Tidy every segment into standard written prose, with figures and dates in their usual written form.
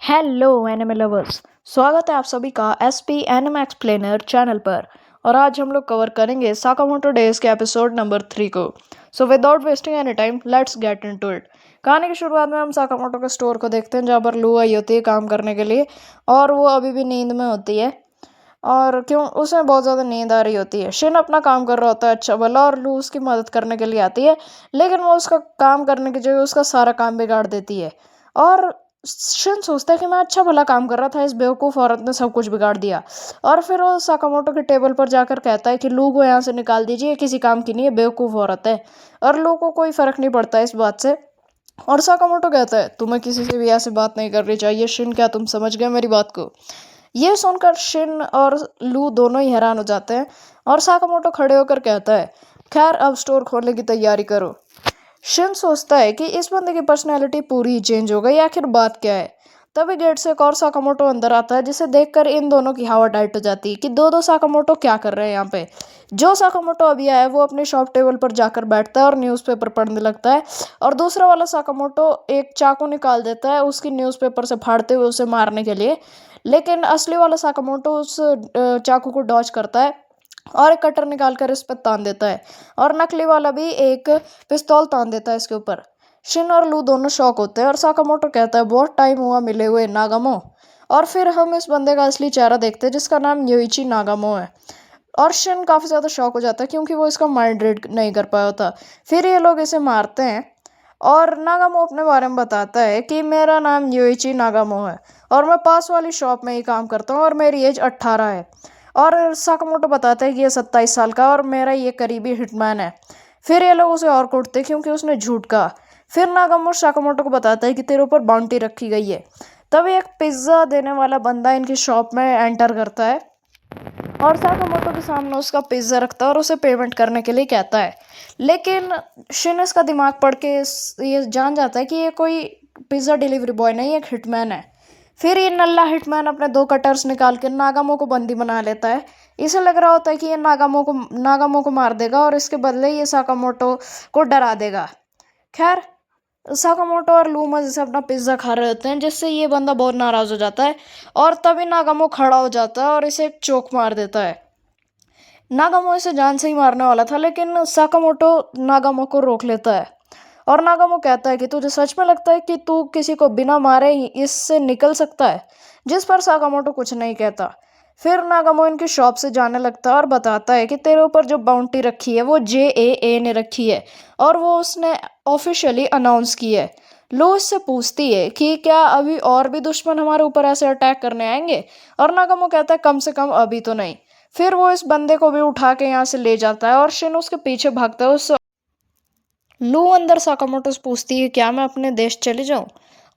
Hello anime lovers. स्वागत है आप सभी का एसपी एनिमे एक्सप्लेनर चैनल पर। और आज हम लोग कवर करेंगे साकामोटो डेज के एपिसोड नंबर 3 को। So without wasting any time let's get into it. कहानी की शुरुआत में हम साकामोटो के स्टोर को देखते हैं, जहाँ पर लू आई होती है काम करने के लिए। और वो अभी भी नींद में होती है, और क्यों उसे बहुत ज़्यादा नींद आ रही होती है। शिन अपना काम कर रहा होता है अच्छा भला, और लू उसकी मदद करने के लिए आती है, लेकिन वो उसका काम करने की जगह उसका सारा काम बिगाड़ देती है। और शिन सोचता है कि मैं अच्छा भला काम कर रहा था, इस बेवकूफ़ औरत ने सब कुछ बिगाड़ दिया। और फिर वो साकामोटो के टेबल पर जाकर कहता है कि लू को यहाँ से निकाल दीजिए, ये किसी काम की नहीं है, बेवकूफ़ औरत है। और लू को कोई फ़र्क नहीं पड़ता इस बात से। और साकामोटो कहता है तुम्हें किसी से भी ऐसे बात नहीं करनी चाहिए शिन, क्या तुम समझ गए मेरी बात को? ये सुनकर शिन और लू दोनों ही हैरान हो जाते हैं। और साकामोटो खड़े होकर कहता है खैर अब स्टोर खोलने की तैयारी करो। शिन सोचता है कि इस बंदे की पर्सनैलिटी पूरी ही चेंज हो गई, आखिर बात क्या है। तभी गेट से एक और साकामोटो अंदर आता है, जिसे देखकर इन दोनों की हवा टाइट हो जाती है कि दो दो साकामोटो क्या कर रहे हैं यहाँ पे। जो साकामोटो अभी आया है वो अपने शॉप टेबल पर जाकर बैठता है और न्यूज़पेपर पढ़ने लगता है। और दूसरा वाला साकामोटो एक चाकू निकाल देता है उसकी न्यूज़पेपर से फाड़ते हुए उसे मारने के लिए। लेकिन असली वाला साकामोटो उस चाकू को डॉज करता है और एक कटर निकाल कर इस पर तान देता है। और नकली वाला भी एक पिस्तौल तान देता है इसके ऊपर। शिन और लू दोनों शॉक होते हैं, और साकामोटो कहता है बहुत टाइम हुआ मिले हुए नागामो। और फिर हम इस बंदे का असली चेहरा देखते हैं, जिसका नाम योइची नागामो है। और शिन काफ़ी ज़्यादा शॉक हो जाता है, क्योंकि वो इसका माइंड रीड नहीं कर पाया होता। फिर ये लोग इसे मारते हैं, और नागामो अपने बारे में बताता है कि मेरा नाम योइची नागामो है, और मैं पास वाली शॉप में ही काम करता हूँ, और मेरी एज 18 है। और साकामोटो बताता है कि ये 27 साल का और मेरा ये करीबी हिटमैन है। फिर ये लोग उसे और कूटते क्योंकि उसने झूठ कहा। फिर नागामो साकामोटो को बताता है कि तेरे ऊपर बाउंटी रखी गई है। तभी एक पिज्ज़ा देने वाला बंदा इनकी शॉप में एंटर करता है, और साकामोटो के सामने उसका पिज्ज़ा रखता है और उसे पेमेंट करने के लिए कहता है। लेकिन शिन इसका दिमाग पढ़ के ये जान जाता है कि ये कोई पिज़्ज़ा डिलीवरी बॉय नहीं, एक हिटमैन है। फिर ये नल्ला हिटमैन अपने दो कटर्स निकाल के नागामो को बंदी बना लेता है। इसे लग रहा होता है कि ये नागामो को मार देगा, और इसके बदले ये साकामोटो को डरा देगा। खैर, साकामोटो और लू मजे से अपना पिज्ज़ा खा रहे होते हैं, जिससे ये बंदा बहुत नाराज़ हो जाता है। और तभी नागामो खड़ा हो जाता है और इसे एक चोक मार देता है। नागामो इसे जान से ही मारने वाला था, लेकिन साकामोटो नागामो को रोक लेता है। और नागामो कहता है कि तुझे सच में लगता है कि तू किसी को बिना मारे ही इससे निकल सकता है? जिस पर साकामोटो कुछ नहीं कहता। फिर नागामो इनकी शॉप से जाने लगता है और बताता है कि तेरे ऊपर जो बाउंटी रखी है वो JAA ने रखी है, और वो उसने ऑफिशियली अनाउंस की है। लो इससे पूछती है कि क्या अभी और भी दुश्मन हमारे ऊपर ऐसे अटैक करने आएंगे? और नागामो कहता है कम से कम अभी तो नहीं। फिर वो इस बंदे को भी उठा के यहाँ से ले जाता है, और शिन उसके पीछे भागता है। उस लू अंदर साकामोटो से पूछती है क्या मैं अपने देश चले जाऊं?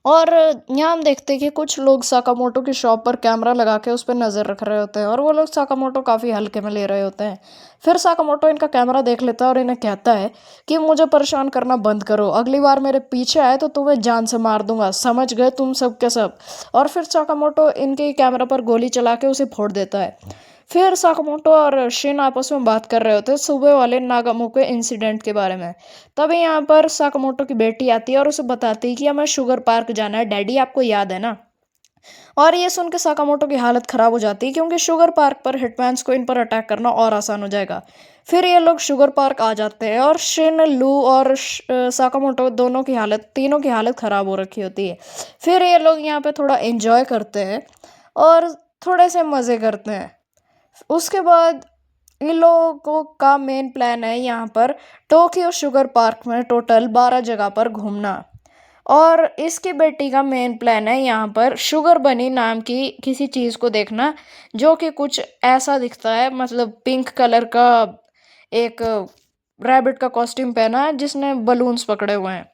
और यहाँ हम देखते हैं कि कुछ लोग साकामोटो की शॉप पर कैमरा लगा के उस पर नज़र रख रहे होते हैं, और वो लोग साकामोटो काफ़ी हल्के में ले रहे होते हैं। फिर साकामोटो इनका कैमरा देख लेता है और इन्हें कहता है कि मुझे परेशान करना बंद करो, अगली बार मेरे पीछे आए तो तुम्हें जान से मार दूंगा, समझ गए तुम सब के सब? और फिर साकामोटो इनके कैमरा पर गोली चला के उसे फोड़ देता है। फिर साकामोटो और शिन आपस में बात कर रहे होते हैं सुबह वाले नागामो के इंसिडेंट के बारे में। तभी यहाँ पर साकामोटो की बेटी आती है और उसे बताती है कि हमें शुगर पार्क जाना है, डैडी आपको याद है ना? और ये सुन के साकामोटो की हालत खराब हो जाती है, क्योंकि शुगर पार्क पर हिटमैन्स को इन पर अटैक करना और आसान हो जाएगा। फिर ये लोग शुगर पार्क आ जाते हैं, और शिन, लू और साकामोटो दोनों की हालत, तीनों की हालत खराब हो रखी होती है। फिर ये लोग यहाँ पे थोड़ा एंजॉय करते हैं और थोड़े से मज़े करते हैं। उसके बाद इन लोगों का मेन प्लान है यहाँ पर टोक्यो शुगर पार्क में टोटल 12 जगह पर घूमना। और इसकी बेटी का मेन प्लान है यहाँ पर शुगर बनी नाम की किसी चीज़ को देखना, जो कि कुछ ऐसा दिखता है, मतलब पिंक कलर का एक रैबिट का कॉस्ट्यूम पहना है जिसने बलून्स पकड़े हुए हैं।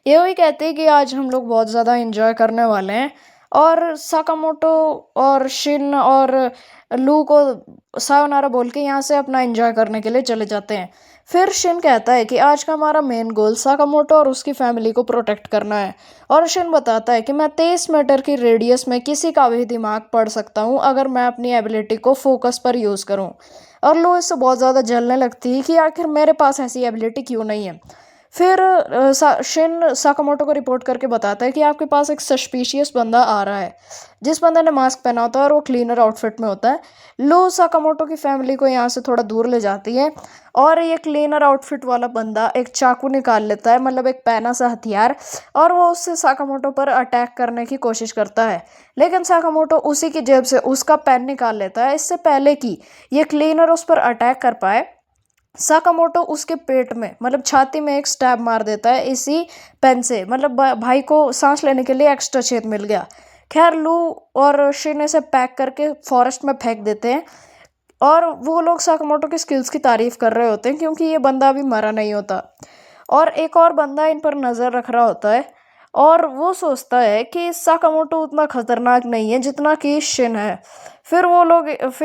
ये वही कहते हैं कि आज हम लोग बहुत ज़्यादा एंजॉय करने वाले हैं। और साकामोटो और शिन और लू को सायोनारा बोल के यहाँ से अपना एंजॉय करने के लिए चले जाते हैं। फिर शिन कहता है कि आज का हमारा मेन गोल साकामोटो और उसकी फैमिली को प्रोटेक्ट करना है। और शिन बताता है कि मैं 23 मीटर की रेडियस में किसी का भी दिमाग पढ़ सकता हूँ, अगर मैं अपनी एबिलिटी को फोकस पर यूज़ करूँ। और लू इससे बहुत ज़्यादा जलने लगती है कि आखिर मेरे पास ऐसी एबिलिटी क्यों नहीं है। फिर शिन साकामोटो को रिपोर्ट करके बताता है कि आपके पास एक सस्पिशियस बंदा आ रहा है। जिस बंदे ने मास्क पहना होता है और वो क्लीनर आउटफिट में होता है। लो साकामोटो की फैमिली को यहाँ से थोड़ा दूर ले जाती है और ये क्लीनर आउटफिट वाला बंदा एक चाकू निकाल लेता है, मतलब एक पैना सा हथियार, और वो उससे साकामोटो पर अटैक करने की कोशिश करता है। लेकिन साकामोटो उसी की जेब से उसका पेन निकाल लेता है इससे पहले कि ये क्लीनर उस पर अटैक कर पाए। साकामोटो उसके पेट में, मतलब छाती में एक स्टैब मार देता है इसी पेन से, मतलब भाई को सांस लेने के लिए एक्स्ट्रा छेद मिल गया। खैर लू और शिन इसे पैक करके फॉरेस्ट में फेंक देते हैं और वो लोग साकामोटो की स्किल्स की तारीफ कर रहे होते हैं क्योंकि ये बंदा अभी मरा नहीं होता। और एक और बंदा इन पर नज़र रख रहा होता है और वो सोचता है कि साकामोटो उतना खतरनाक नहीं है जितना कि शिन है। फिर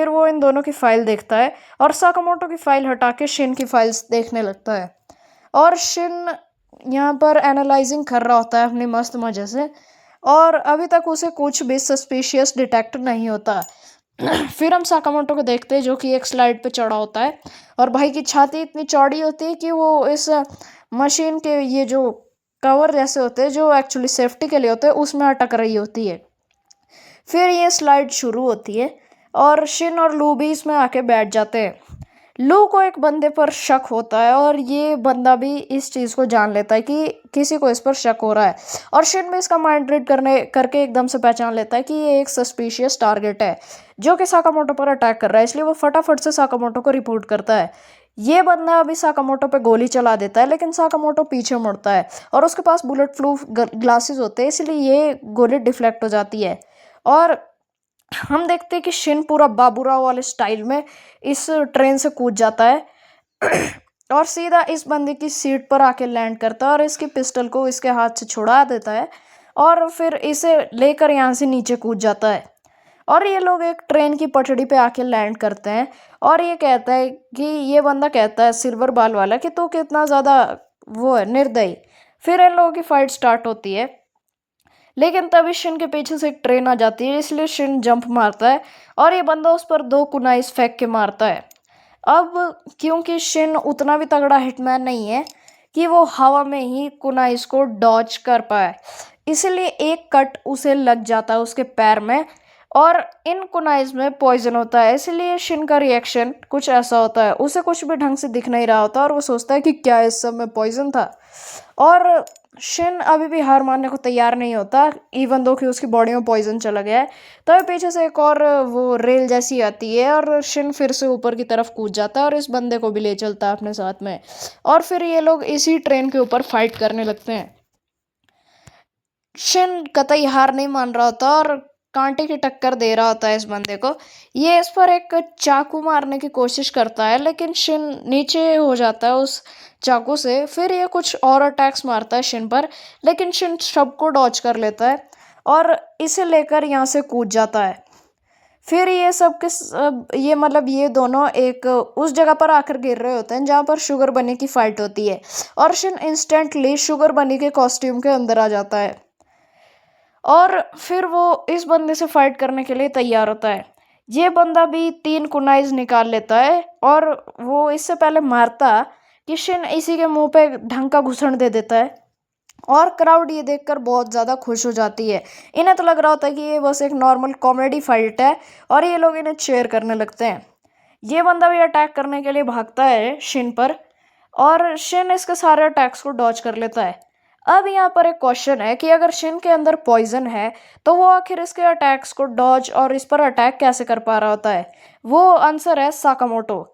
वो इन दोनों की फाइल देखता है और साकामोटो की फाइल हटा के शिन की फाइल्स देखने लगता है। और शिन यहाँ पर एनालाइजिंग कर रहा होता है अपनी मस्त मजे से, और अभी तक उसे कुछ भी सस्पिशियस डिटेक्ट नहीं होता। फिर हम साकामोटो को देखते हैं जो कि एक स्लाइड पे चढ़ा होता है और भाई की छाती इतनी चौड़ी होती है कि वो इस मशीन के ये जो कवर जैसे होते हैं जो एक्चुअली सेफ्टी के लिए होते हैं उसमें अटक रही होती है। फिर ये स्लाइड शुरू होती है और शिन और लू भी इसमें आके बैठ जाते हैं। लू को एक बंदे पर शक होता है और ये बंदा भी इस चीज़ को जान लेता है कि किसी को इस पर शक हो रहा है, और शिन भी इसका माइंड रीड करके एकदम से पहचान लेता है कि ये एक सस्पिशियस टारगेट है जो कि साकामोटो पर अटैक कर रहा है। इसलिए वो फटाफट से साकामोटो को रिपोर्ट करता है। ये बंदा अभी साकामोटो पे गोली चला देता है लेकिन साकामोटो पीछे मुड़ता है और उसके पास बुलेट प्रूफ ग्लासेस होते हैं, इसलिए ये गोली डिफ्लेक्ट हो जाती है। और हम देखते हैं कि शिन पूरा बाबूराव वाले स्टाइल में इस ट्रेन से कूद जाता है और सीधा इस बंदे की सीट पर आके लैंड करता है और इसकी पिस्टल को इसके हाथ से छुड़ा देता है और फिर इसे लेकर यहाँ से नीचे कूद जाता है। और ये लोग एक ट्रेन की पटड़ी पे आके लैंड करते हैं और ये कहता है कि ये बंदा कहता है सिल्वर बाल वाला कि तू कितना ज़्यादा वो है निर्दयी। फिर इन लोगों की फाइट स्टार्ट होती है लेकिन तभी शिन के पीछे से एक ट्रेन आ जाती है, इसलिए शिन जंप मारता है और ये बंदा उस पर 2 कुनाइस फेंक के मारता है। अब क्योंकि शिन उतना भी तगड़ा हिटमैन नहीं है कि वो हवा में ही कुनाइस को डॉज कर पाए, इसलिए एक कट उसे लग जाता है उसके पैर में और इन कुनाइस में पॉइजन होता है। इसलिए शिन का रिएक्शन कुछ ऐसा होता है, उसे कुछ भी ढंग से दिख नहीं रहा होता और वो सोचता है कि क्या इस सब में पॉइजन था। और शिन अभी भी हार मानने को तैयार नहीं होता इवन दो कि उसकी बॉडी में पॉइजन चला गया है। तभी पीछे से एक और वो रेल जैसी आती है और शिन फिर से ऊपर की तरफ कूद जाता है और इस बंदे को भी ले चलता है अपने साथ में, और फिर ये लोग इसी ट्रेन के ऊपर फाइट करने लगते हैं। शिन कतई हार नहीं मान रहा होता और कांटे की टक्कर दे रहा होता है इस बंदे को। ये इस पर एक चाकू मारने की कोशिश करता है लेकिन शिन नीचे हो जाता है उस चाकू से। फिर ये कुछ और अटैक्स मारता है शिन पर लेकिन शिन सबको डॉज कर लेता है और इसे लेकर यहाँ से कूद जाता है। फिर ये सब के सब ये मतलब ये दोनों एक उस जगह पर आकर गिर रहे होते हैं जहाँ पर शुगर बनी की फाइट होती है और शिन इंस्टेंटली शुगर बनी के कॉस्ट्यूम के अंदर आ जाता है और फिर वो इस बंदे से फाइट करने के लिए तैयार होता है। ये बंदा भी 3 कुनाइज निकाल लेता है और वो इससे पहले मारता कि शिन इसी के मुंह पे ढंग का घुसड़ दे देता है और क्राउड ये देखकर बहुत ज़्यादा खुश हो जाती है। इन्हें तो लग रहा होता है कि ये बस एक नॉर्मल कॉमेडी फाइट है और ये लोग इन्हें चेयर करने लगते हैं। ये बंदा भी अटैक करने के लिए भागता है शिन पर और शिन इसके सारे अटैक्स को डॉज कर लेता है। अब यहाँ पर एक क्वेश्चन है कि अगर शिन के अंदर पॉइजन है तो वो आखिर इसके अटैक्स को डॉज और इस पर अटैक कैसे कर पा रहा होता है। वो आंसर है साकामोटो।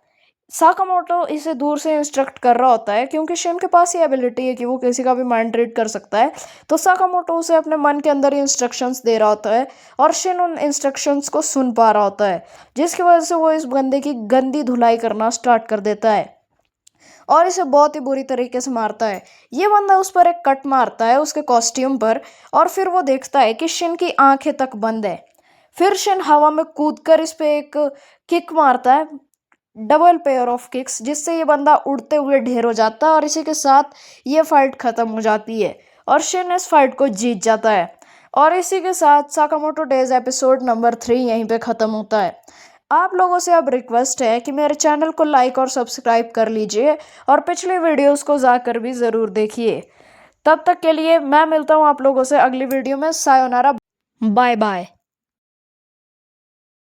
साकामोटो इसे दूर से इंस्ट्रक्ट कर रहा होता है क्योंकि शिन के पास ये एबिलिटी है कि वो किसी का भी माइंड रीड कर सकता है। तो साकामोटो उसे अपने मन के अंदर इंस्ट्रक्शंस दे रहा होता है और शिन उन इंस्ट्रक्शंस को सुन पा रहा होता है जिसकी वजह से वो इस बंदे की गंदी धुलाई करना स्टार्ट कर देता है और इसे बहुत ही बुरी तरीके से मारता है। ये बंदा उस पर एक कट मारता है उसके कॉस्ट्यूम पर और फिर वो देखता है कि शिन की आंखें तक बंद है। फिर शिन हवा में कूदकर इस पे एक किक मारता है, डबल पेयर ऑफ किक्स, जिससे ये बंदा उड़ते हुए ढेर हो जाता है और इसी के साथ ये फाइट खत्म हो जाती है और शिन इस फाइट को जीत जाता है। और इसी के साथ साकामोटो डेज एपिसोड नंबर 3 यहीं पे ख़त्म होता है। आप लोगों से अब रिक्वेस्ट है कि मेरे चैनल को लाइक और सब्सक्राइब कर लीजिए और पिछली वीडियोस को जाकर भी ज़रूर देखिए। तब तक के लिए मैं मिलता हूँ आप लोगों से अगली वीडियो में। Sayonara, bye bye.